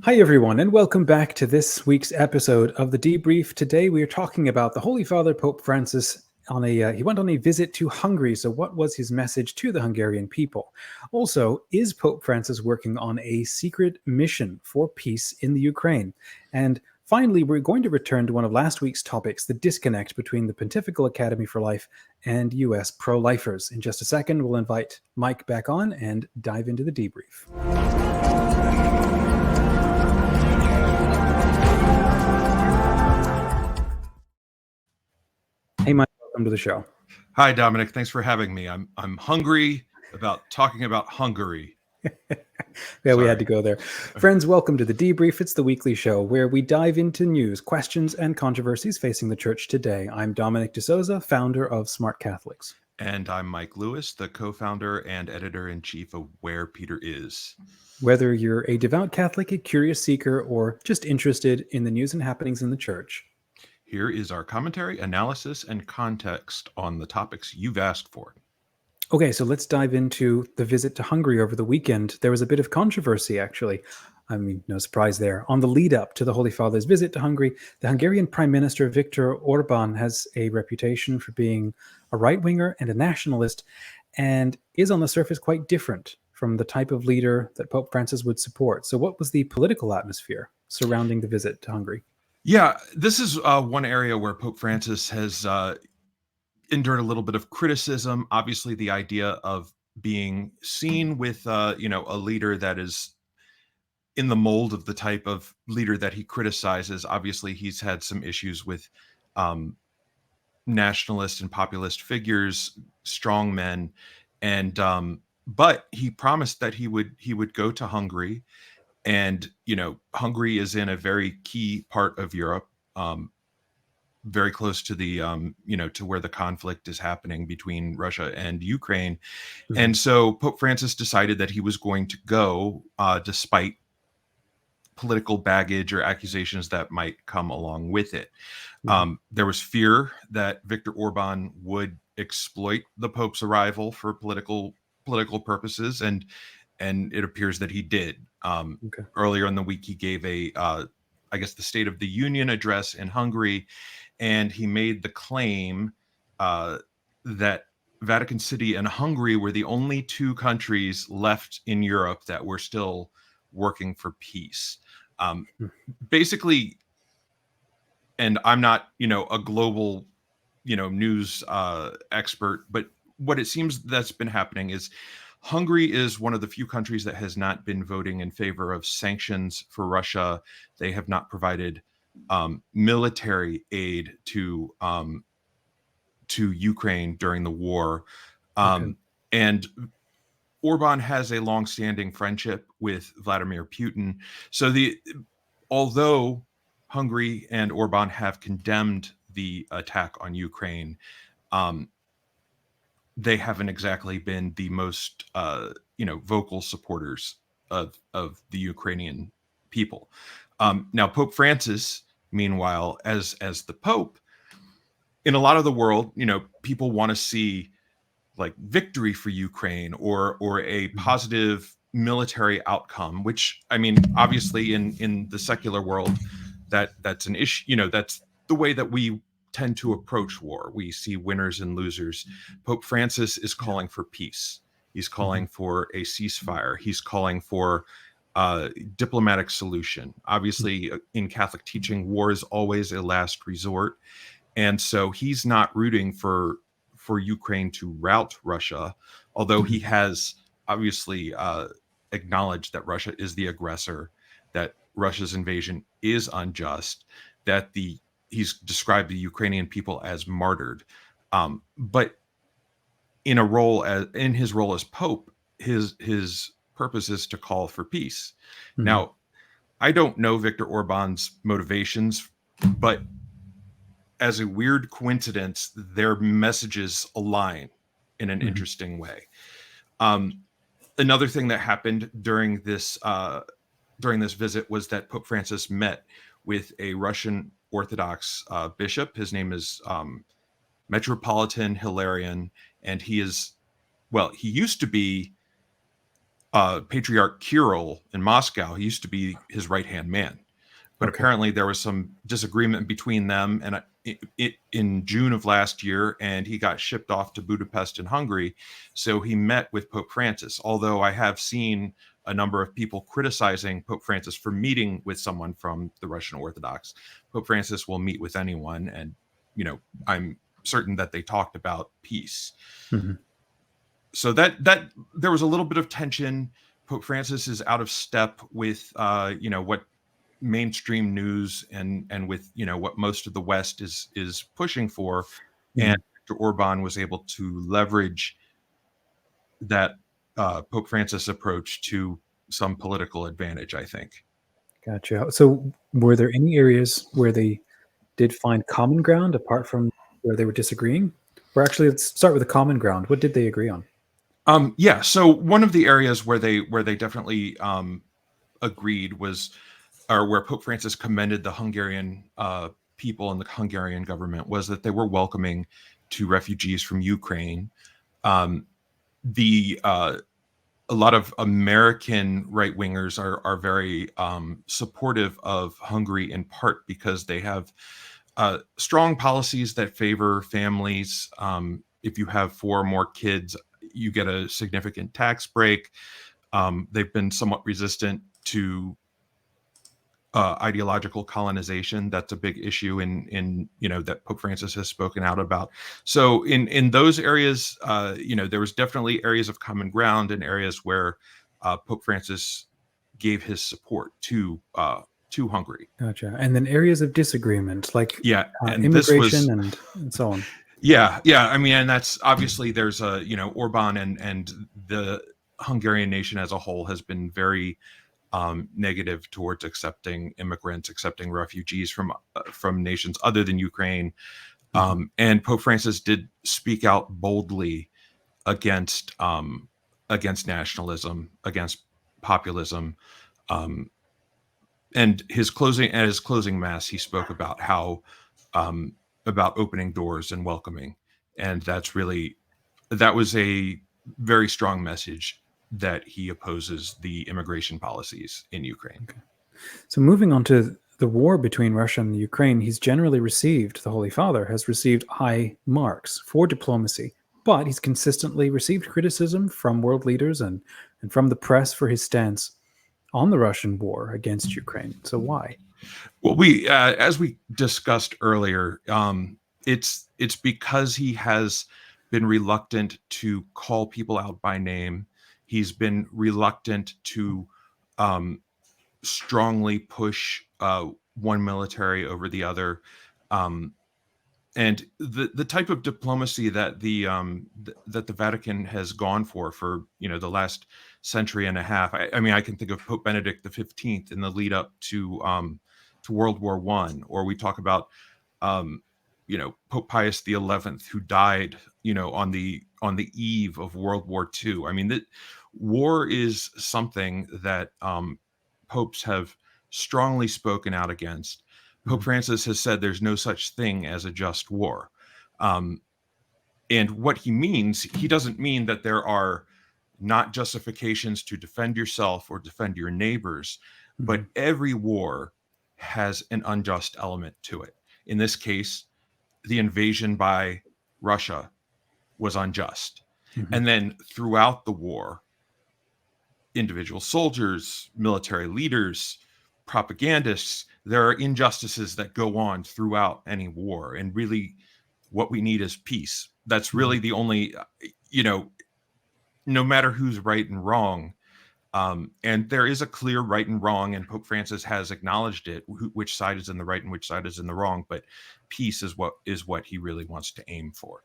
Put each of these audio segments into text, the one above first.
Hi, everyone, and welcome back to this week's episode of the Debrief. Today, we are talking about the Holy Father, Pope Francis. He went on a visit to Hungary. So, what was his message to the Hungarian people? Also, is Pope Francis working on a secret mission for peace in the Ukraine? And finally, we're going to return to one of last week's topics: the disconnect between the Pontifical Academy for Life and U.S. pro-lifers. In just a second, we'll invite Mike back on and dive into the debrief. Hey, Mike, welcome to the show. Hi, Dominic. Thanks for having me. I'm hungry about talking about Hungary. Yeah, we had to go there. Friends, welcome to the Debrief. It's the weekly show where we dive into news, questions, and controversies facing the church today. I'm Dominic de Souza, founder of SmartCatholics. And I'm Mike Lewis, the co-founder and editor-in-chief of Where Peter Is. Whether you're a devout Catholic, a curious seeker, or just interested in the news and happenings in the church, here is our commentary, analysis, and context on the topics you've asked for. Okay, so let's dive into the visit to Hungary over the weekend. There was a bit of controversy, actually. I mean, no surprise there. On the lead up to the Holy Father's visit to Hungary, the Hungarian Prime Minister Viktor Orban has a reputation for being a right-winger and a nationalist, and is on the surface quite different from the type of leader that Pope Francis would support. So what was the political atmosphere surrounding the visit to Hungary? Yeah, this is one area where Pope Francis has endured a little bit of criticism. Obviously, the idea of being seen with a leader that is in the mold of the type of leader that he criticizes. Obviously, he's had some issues with nationalist and populist figures, strong men, and but he promised that he would go to Hungary. And Hungary is in a very key part of Europe, very close to the to where the conflict is happening between Russia and Ukraine. Mhm. And so Pope Francis decided that he was going to go, despite political baggage or accusations that might come along with it. There was fear that Viktor Orban would exploit the Pope's arrival for political purposes, and it appears that he did. Okay. Earlier in the week, he gave I guess, the State of the Union address in Hungary, and he made the claim that Vatican City and Hungary were the only two countries left in Europe that were still working for peace. Basically, and I'm not, a global, news expert, but what it seems that's been happening is Hungary is one of the few countries that has not been voting in favor of sanctions for Russia. They have not provided military aid to Ukraine during the war. And Orban has a long-standing friendship with Vladimir Putin. So although Hungary and Orban have condemned the attack on Ukraine, they haven't exactly been the most vocal supporters of the Ukrainian people. Now, Pope Francis, meanwhile, as the Pope, in a lot of the world, people want to see like victory for Ukraine or a positive military outcome, which, I mean, obviously in the secular world, that's an issue. That's the way that we tend to approach war. We see winners and losers. Pope Francis is calling for peace. He's calling for a ceasefire. He's calling for diplomatic solution. Obviously, in Catholic teaching, war is always a last resort. And so he's not rooting for Ukraine to rout Russia, although he has obviously acknowledged that Russia is the aggressor, that Russia's invasion is unjust, that he's described the Ukrainian people as martyred. But in his role as Pope, his purpose is to call for peace. Now, I don't know Viktor Orban's motivations, but as a weird coincidence, their messages align in an interesting way. Another thing that happened during this visit was that Pope Francis met with a Russian Orthodox bishop. His name is Metropolitan Hilarion, and he used to be Patriarch Kirill in Moscow. He used to be his right-hand man. But Okay. apparently there was some disagreement between them and in June of last year, and he got shipped off to Budapest in Hungary. So he met with Pope Francis, although I have seen a number of people criticizing Pope Francis for meeting with someone from the Russian Orthodox. Pope Francis will meet with anyone, and I'm certain that they talked about peace. Mm-hmm. So that there was a little bit of tension. Pope Francis is out of step with what mainstream news and with what most of the West is pushing for, and Viktor Orban was able to leverage that Pope Francis approach to some political advantage, I think. Gotcha. So were there any areas where they did find common ground apart from where they were disagreeing? Or actually, let's start with the common ground. What did they agree on? Yeah, so one of the areas where they definitely agreed was, or where Pope Francis commended the Hungarian people and the Hungarian government, was that they were welcoming to refugees from Ukraine. A lot of American right wingers are very supportive of Hungary, in part because they have strong policies that favor families. If you have 4 or more kids, you get a significant tax break. They've been somewhat resistant to ideological colonization. That's a big issue in that Pope Francis has spoken out about. So in those areas, there was definitely areas of common ground and areas where Pope Francis gave his support to Hungary. Gotcha. And then areas of disagreement, like Yeah, and this was immigration and so on. yeah. I mean, and that's obviously there's Orban and the Hungarian nation as a whole has been very negative towards accepting immigrants, accepting refugees from nations other than Ukraine. And Pope Francis did speak out boldly against nationalism, against populism. And at his closing mass, he spoke about how about opening doors and welcoming, and that was a very strong message that he opposes the immigration policies in Ukraine. Okay. So moving on to the war between Russia and Ukraine, he's generally received, the Holy Father has received high marks for diplomacy, but he's consistently received criticism from world leaders and from the press for his stance on the Russian war against Ukraine. So why? Well, as we discussed earlier, it's because he has been reluctant to call people out by name. He's been reluctant to strongly push one military over the other, and the type of diplomacy that the Vatican has gone for the last century and a half. I mean, I can think of Pope Benedict XV in the lead up to World War I, or we talk about Pope Pius XI, who died on the eve of World War II. I mean, that war is something that popes have strongly spoken out against. Pope Francis has said there's no such thing as a just war. And what he means, he doesn't mean that there are not justifications to defend yourself or defend your neighbors, but every war has an unjust element to it. In this case, the invasion by Russia was unjust. And then throughout the war, individual soldiers, military leaders, propagandists, there are injustices that go on throughout any war. And really, what we need is peace. That's really the only, no matter who's right and wrong. And there is a clear right and wrong, and Pope Francis has acknowledged it, which side is in the right and which side is in the wrong. But peace is what he really wants to aim for.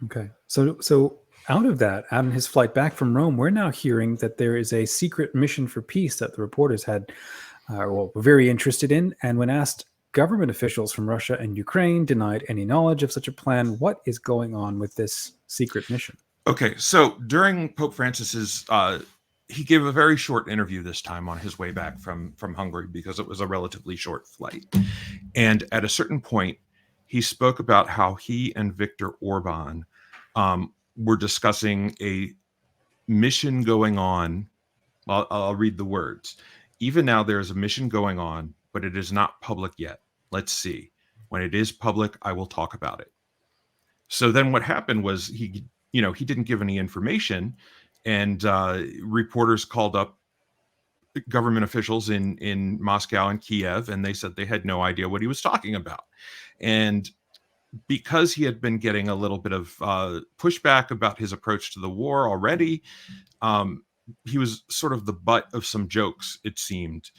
Okay. So out of that, on his flight back from Rome, we're now hearing that there is a secret mission for peace that the reporters were very interested in. And when asked, government officials from Russia and Ukraine denied any knowledge of such a plan. What is going on with this secret mission? Okay, so during Pope Francis's, he gave a very short interview this time on his way back from Hungary, because it was a relatively short flight. And at a certain point, he spoke about how he and Viktor Orban were discussing a mission going on I'll read the words. Even now there is a mission going on, but it is not public yet. Let's see. When it is public, I will talk about it. So then what happened was he didn't give any information, and reporters called up government officials in Moscow and Kiev, and they said they had no idea what he was talking about. And because he had been getting a little bit of pushback about his approach to the war already, he was sort of the butt of some jokes, it seemed.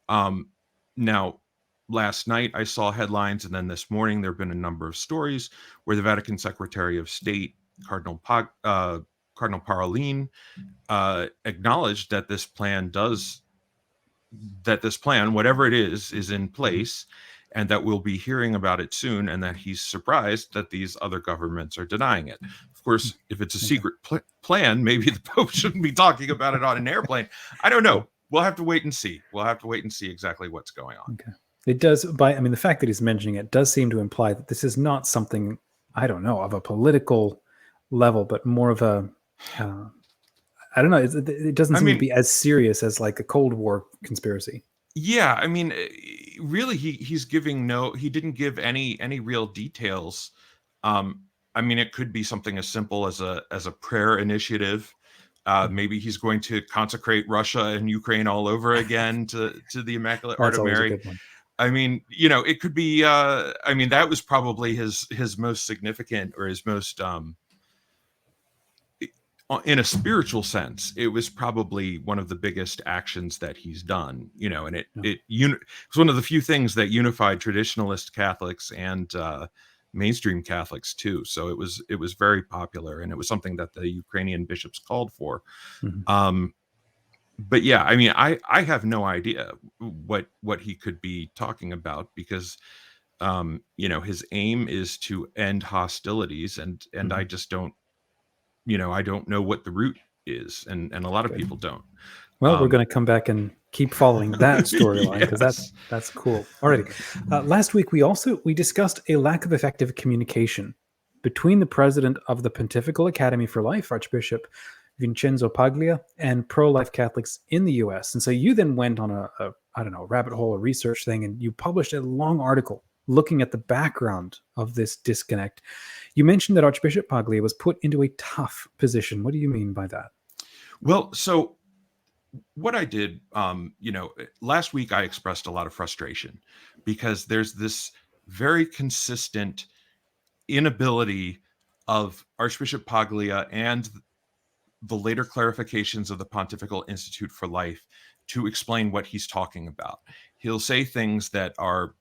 Now, last night I saw headlines, and then this morning there have been a number of stories where the Vatican Secretary of State, Cardinal Parolin, acknowledged that this plan, whatever it is in place, and that we'll be hearing about it soon, and that he's surprised that these other governments are denying it. Of course, if it's a secret plan, maybe the Pope shouldn't be talking about it on an airplane. I don't know. We'll have to wait and see. We'll have to wait and see exactly what's going on. Okay. It does, the fact that he's mentioning it does seem to imply that this is not something, I don't know, of a political level, but more of a, I don't know. It doesn't seem to be as serious as like a Cold War conspiracy. Yeah, I mean, really, he didn't give any real details. I mean, it could be something as simple as a prayer initiative. Maybe he's going to consecrate Russia and Ukraine all over again to the Immaculate Heart of Mary. A good one. I mean, it could be. I mean, that was probably his most significant, or his most, in a spiritual sense, it was probably one of the biggest actions that he's done. And it was one of the few things that unified traditionalist Catholics and mainstream Catholics too. So it was very popular, and it was something that the Ukrainian bishops called for. Mm-hmm. But yeah, I mean, I have no idea what he could be talking about, because his aim is to end hostilities, and mm-hmm. I just don't, I don't know what the route is, and a lot of people don't. Well, we're going to come back and keep following that storyline, because that's cool. Alrighty. Last week we discussed a lack of effective communication between the president of the Pontifical Academy for Life, Archbishop Vincenzo Paglia, and pro-life Catholics in the U.S. And so you then went on a rabbit hole, a research thing, and you published a long article looking at the background of this disconnect. You mentioned that Archbishop Paglia was put into a tough position. What do you mean by that? Well, so what I did, last week I expressed a lot of frustration, because there's this very consistent inability of Archbishop Paglia and the later clarifications of the Pontifical Institute for Life to explain what he's talking about. He'll say things that are,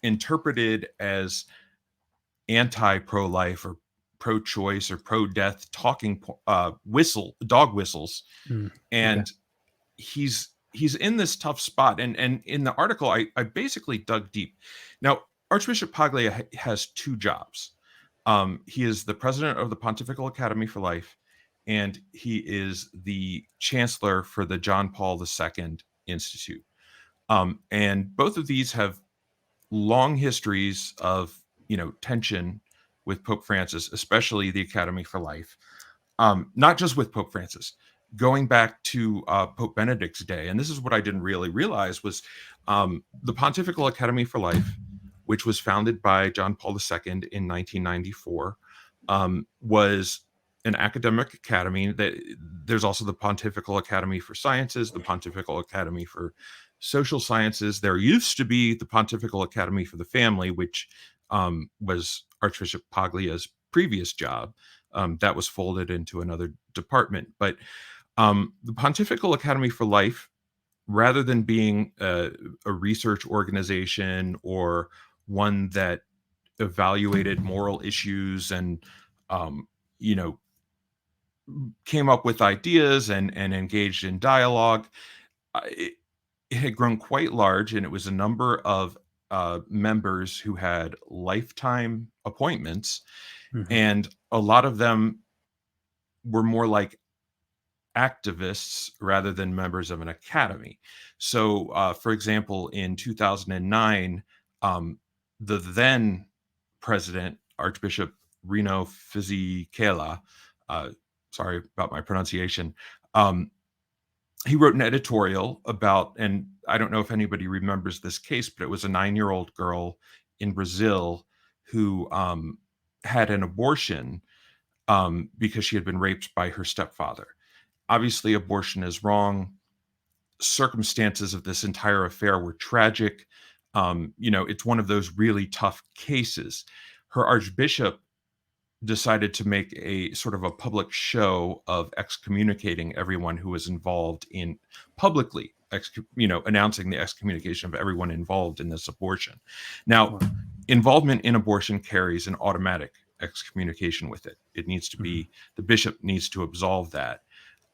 interpreted as anti-pro-life or pro-choice or pro-death talking dog whistles. And he's in this tough spot. And in the article, I basically dug deep. Now, Archbishop Paglia has two jobs. He is the president of the Pontifical Academy for Life, and he is the chancellor for the John Paul II Institute. And both of these have long histories of, tension with Pope Francis, especially the Academy for Life. Not just with Pope Francis, going back to Pope Benedict's day. And this is what I didn't really realize was the Pontifical Academy for Life, which was founded by John Paul II in 1994, was an academic academy. That there's also the Pontifical Academy for Sciences, the Pontifical Academy for Social Sciences. There used to be the Pontifical Academy for the Family, which was Archbishop Paglia's previous job. That was folded into another department. But the Pontifical Academy for Life, rather than being a research organization or one that evaluated moral issues and came up with ideas and engaged in dialogue, it had grown quite large, and it was a number of members who had lifetime appointments, and a lot of them were more like activists rather than members of an academy. So, for example, in 2009, the then president, Archbishop Rino Fisichella, sorry about my pronunciation, he wrote an editorial about, and I don't know if anybody remembers this case, but it was a 9-year-old girl in Brazil who had an abortion because she had been raped by her stepfather. Obviously, abortion is wrong. Circumstances of this entire affair were tragic. It's one of those really tough cases. Her archbishop decided to make a sort of a public show of excommunicating everyone who was involved in publicly, announcing the excommunication of everyone involved in this abortion. Now, involvement in abortion carries an automatic excommunication with it. It needs to be, the bishop needs to absolve that.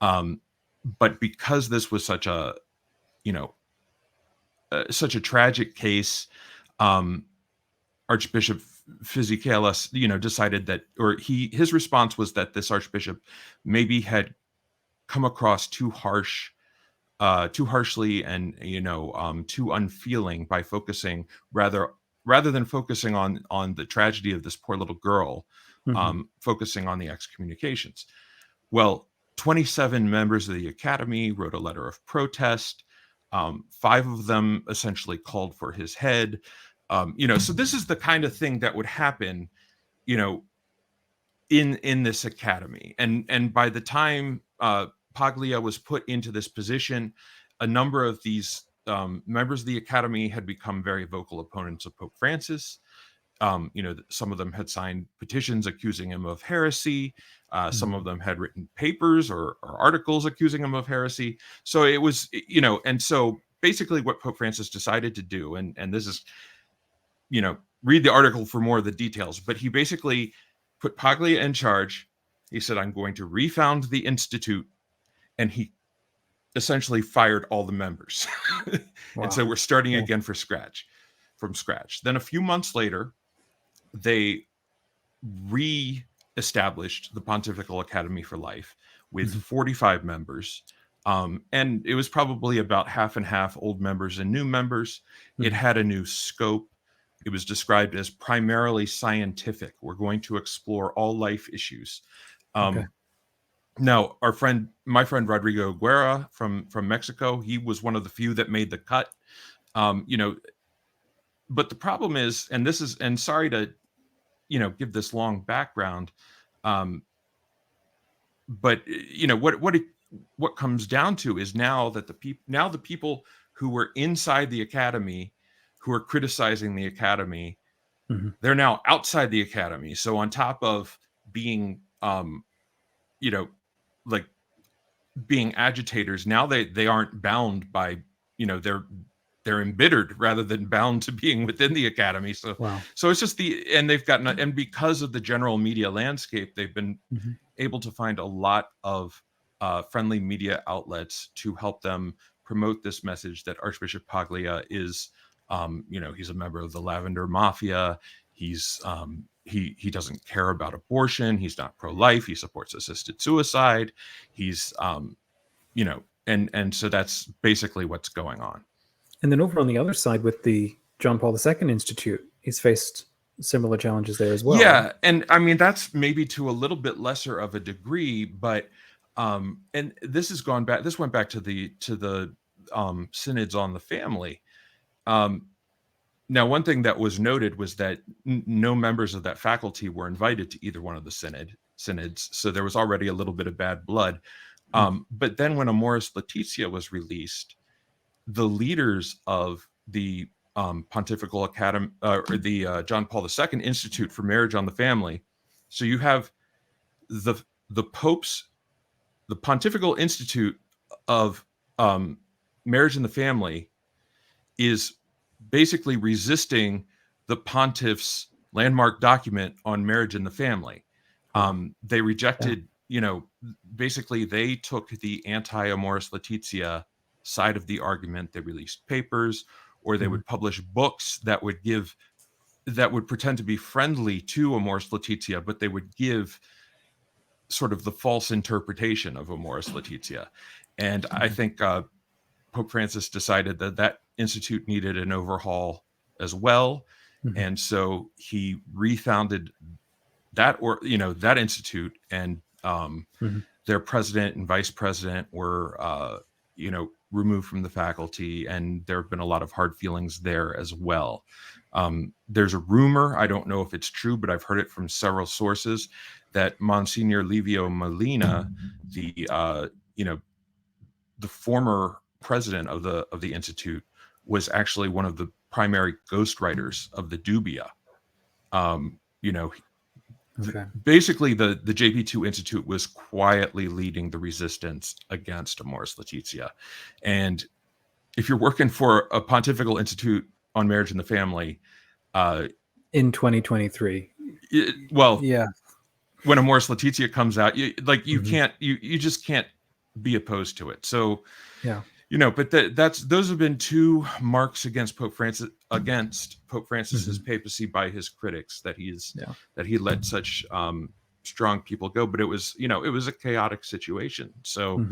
But because this was such a tragic case, Archbishop Fisichelos, decided that, or his response was that this archbishop maybe had come across too harshly and too unfeeling by focusing rather than focusing on the tragedy of this poor little girl, focusing on the excommunications. Well, 27 members of the Academy wrote a letter of protest. 5 of them essentially called for his head. So this is the kind of thing that would happen, in this academy. And by the time Paglia was put into this position, a number of these members of the academy had become very vocal opponents of Pope Francis. Some of them had signed petitions accusing him of heresy. Some of them had written papers or articles accusing him of heresy. So it was, and so basically what Pope Francis decided to do, and this is, read the article for more of the details, but he basically put Paglia in charge. He said, I'm going to refound the institute. And he essentially fired all the members. Wow. And so we're starting again from scratch. Then a few months later, they re-established the Pontifical Academy for Life with 45 members. And it was probably about half and half old members and new members. It had a new scope. It was described as primarily scientific. We're going to explore all life issues. Now, my friend Rodrigo Guerra from Mexico, he was one of the few that made the cut. But the problem is, and sorry to, give this long background, but what comes down to is now that the people who were inside the academy, who are criticizing the academy, they're now outside the academy. So on top of being, like being agitators, now they aren't bound by, they're embittered rather than bound to being within the academy. So, So it's just and they've gotten, and because of the general media landscape, they've been able to find a lot of friendly media outlets to help them promote this message that Archbishop Paglia is, he's a member of the Lavender Mafia. He's he doesn't care about abortion. He's not pro-life. He supports assisted suicide. He's and so that's basically what's going on. And then over on the other side with the John Paul II Institute, he's faced similar challenges there as well. Yeah, and I mean that's maybe to a little bit lesser of a degree, but and this has gone back. This went back to the synods on the family. Now, one thing that was noted was that no members of that faculty were invited to either one of the synods, so there was already a little bit of bad blood. But then when Amoris Laetitia was released, the leaders of the Pontifical Academy, or the John Paul II Institute for Marriage on the Family, so you have the Pontifical Institute of Marriage and the Family is basically resisting the pontiff's landmark document on marriage and the family. They rejected, basically they took the anti-Amoris Laetitia side of the argument. They released papers, or they would publish books that would pretend to be friendly to Amoris Laetitia, but they would give sort of the false interpretation of Amoris Laetitia. And I think Pope Francis decided that institute needed an overhaul as well. And so he refounded that institute, and their president and vice president were removed from the faculty, and there have been a lot of hard feelings there as well. There's a rumor, I don't know if it's true, but I've heard it from several sources, that Monsignor Livio Molina, the former president of the institute, was actually one of the primary ghostwriters of the Dubia. Okay. Basically, the JP2 Institute was quietly leading the resistance against Amoris Laetitia. And if you're working for a Pontifical Institute on Marriage and the Family, in 2023, yeah, when Amoris Laetitia comes out, you can't, you just can't be opposed to it. So, yeah, but those have been two marks against Pope Francis's papacy by his critics, that he let such strong people go. But it was a chaotic situation. So,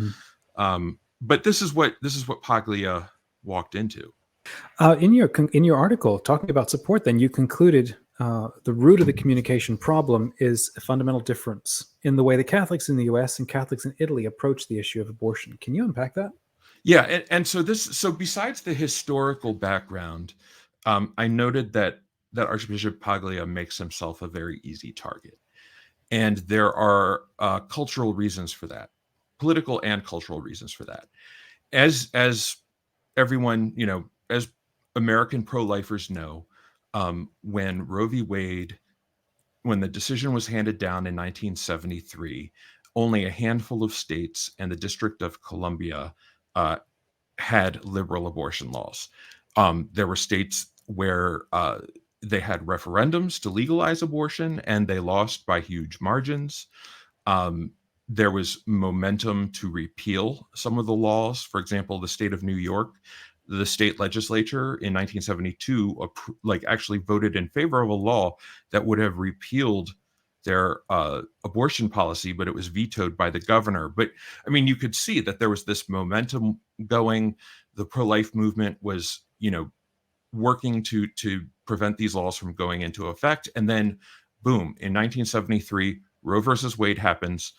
but this is what Paglia walked into. In your article talking about support, then you concluded the root of the communication problem is a fundamental difference in the way the Catholics in the U.S. and Catholics in Italy approach the issue of abortion. Can you unpack that? Yeah, and so besides the historical background, I noted that Archbishop Paglia makes himself a very easy target, and there are cultural reasons for that, political and cultural reasons for that. As everyone, as American pro-lifers know, when Roe v. Wade, when the decision was handed down in 1973, only a handful of states and the District of Columbia had liberal abortion laws. There were states where they had referendums to legalize abortion, and they lost by huge margins. There was momentum to repeal some of the laws. For example, the state of New York, the state legislature in 1972 actually voted in favor of a law that would have repealed their abortion policy, but it was vetoed by the governor. But I mean, you could see that there was this momentum going. The pro-life movement was, working to prevent these laws from going into effect. And then, boom, in 1973, Roe versus Wade happens.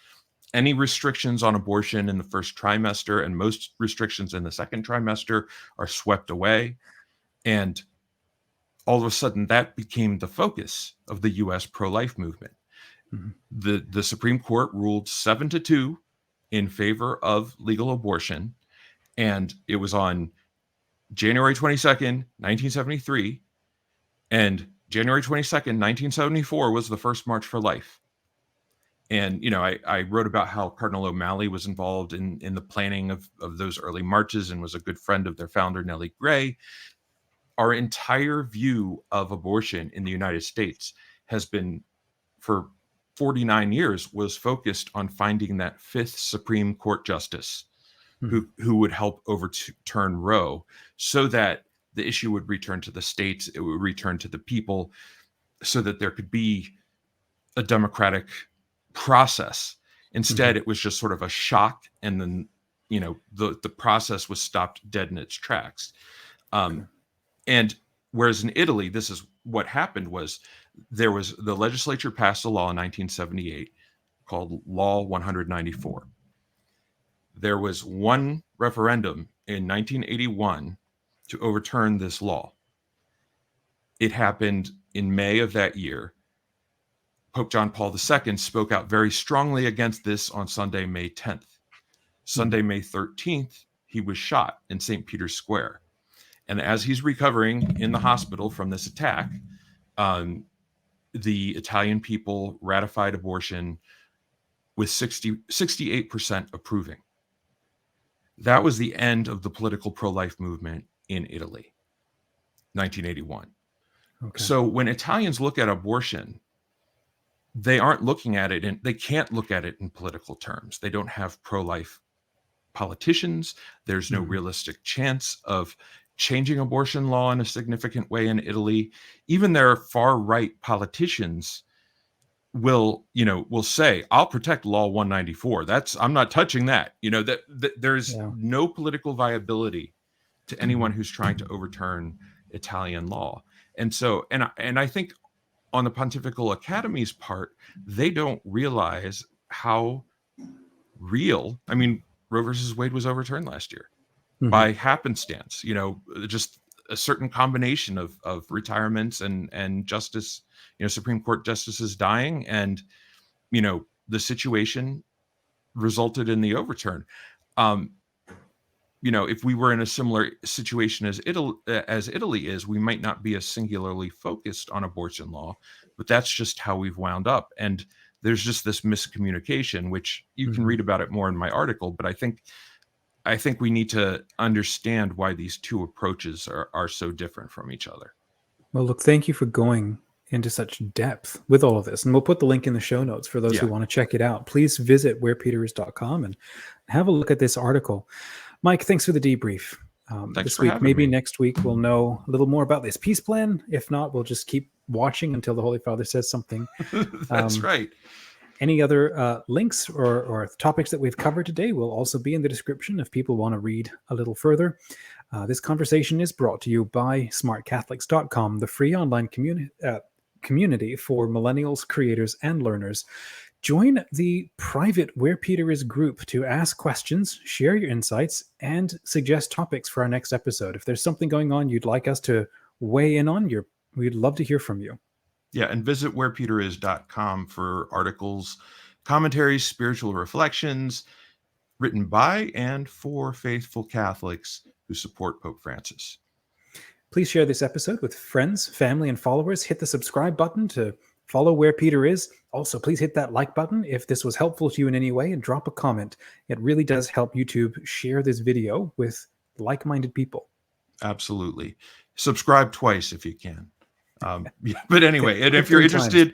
Any restrictions on abortion in the first trimester and most restrictions in the second trimester are swept away. And all of a sudden, that became the focus of the U.S. pro-life movement. The Supreme Court ruled 7-2 in favor of legal abortion, and it was on January 22nd, 1973, and January 22nd, 1974 was the first March for Life. And, I wrote about how Cardinal O'Malley was involved in the planning of those early marches and was a good friend of their founder, Nellie Gray. Our entire view of abortion in the United States has been, for 49 years, was focused on finding that fifth Supreme Court justice who would help overturn Roe, so that the issue would return to the states, it would return to the people, so that there could be a democratic process. Instead, it was just sort of a shock, and then the process was stopped dead in its tracks. And whereas in Italy, this is what happened: was the legislature passed a law in 1978 called Law 194. There was one referendum in 1981 to overturn this law. It happened in May of that year. Pope John Paul II spoke out very strongly against this on Sunday, May 10th. Sunday, May 13th, he was shot in St. Peter's Square. And as he's recovering in the hospital from this attack, the Italian people ratified abortion with 68% approving. That was the end of the political pro-life movement in Italy, 1981. Okay. So when Italians look at abortion, they aren't looking at it, and they can't look at it in political terms. They don't have pro-life politicians. There's no realistic chance of changing abortion law in a significant way in Italy. Even their far-right politicians will say, I'll protect Law 194. I'm not touching that. That there's no political viability to anyone who's trying to overturn Italian law. And so, and I think on the Pontifical Academy's part, they don't realize how real. I mean, Roe versus Wade was overturned last year. by happenstance, just a certain combination of retirements and justice, Supreme Court justices dying, and the situation resulted in the overturn. If we were in a similar situation as Italy is, we might not be as singularly focused on abortion law, but that's just how we've wound up. And there's just this miscommunication, which you can read about it more in my article. But I think we need to understand why these two approaches are so different from each other. Well, look, thank you for going into such depth with all of this. And we'll put the link in the show notes for those who want to check it out. Please visit wherepeteris.com and have a look at this article. Mike, thanks for the debrief. This week, maybe next week, we'll know a little more about this peace plan. If not, we'll just keep watching until the Holy Father says something. That's right. Any other links or topics that we've covered today will also be in the description if people want to read a little further. This conversation is brought to you by SmartCatholics.com, the free online community for millennials, creators, and learners. Join the private Where Peter Is group to ask questions, share your insights, and suggest topics for our next episode. If there's something going on you'd like us to weigh in on, we'd love to hear from you. Yeah, and visit wherepeteris.com for articles, commentaries, spiritual reflections written by and for faithful Catholics who support Pope Francis. Please share this episode with friends, family, and followers. Hit the subscribe button to follow Where Peter Is. Also, please hit that like button if this was helpful to you in any way, and drop a comment. It really does help YouTube share this video with like-minded people. Absolutely. Subscribe twice if you can. But anyway, and if you're interested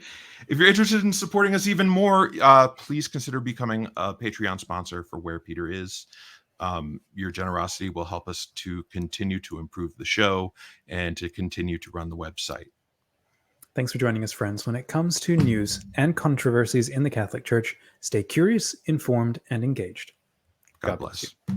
in supporting us even more, please consider becoming a Patreon sponsor for Where Peter Is. Your generosity will help us to continue to improve the show and to continue to run the website. Thanks for joining us, friends. When it comes to news and controversies in the Catholic Church, stay curious, informed, and engaged. God bless. You.